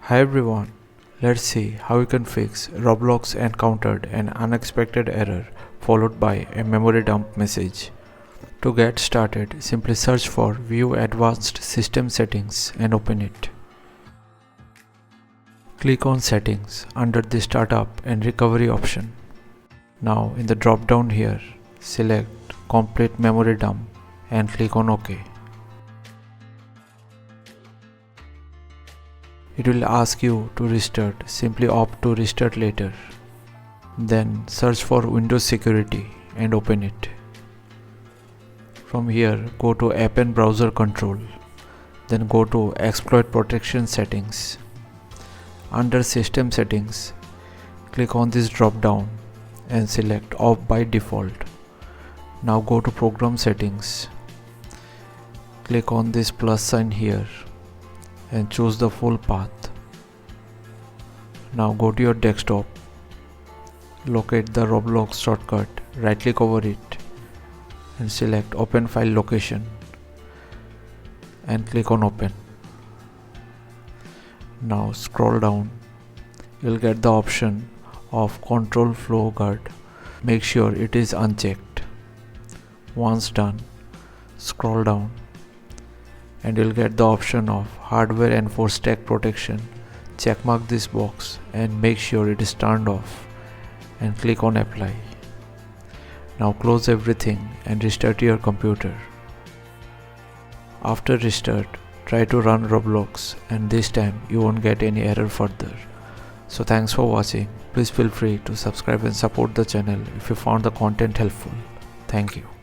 Hi everyone, let's see how you can fix Roblox encountered an unexpected error followed by a memory dump message. To get started, simply search for View Advanced System Settings and open it. Click on Settings under the Startup and Recovery option. Now in the drop down here, select Complete Memory Dump and click on OK. It will ask you to restart, simply opt to restart later. Then search for Windows Security and open it. From here, go to App and Browser Control. Then go to Exploit Protection Settings. Under System Settings, click on this drop down and select Off by Default. Now go to Program Settings. Click on this plus sign here and choose the full path. Now go to your desktop, locate the Roblox shortcut, right click over it and select Open File Location and click on Open. Now scroll down, you'll get the option of Control Flow Guard. Make sure it is unchecked. Once done, scroll down and you'll get the option of Hardware Enforced Stack Protection. Checkmark this box and make sure it is turned off and click on Apply. Now close everything and restart your computer. After restart, try to run Roblox and this time you won't get any error further. So thanks for watching. Please feel free to subscribe and support the channel if you found the content helpful. Thank you.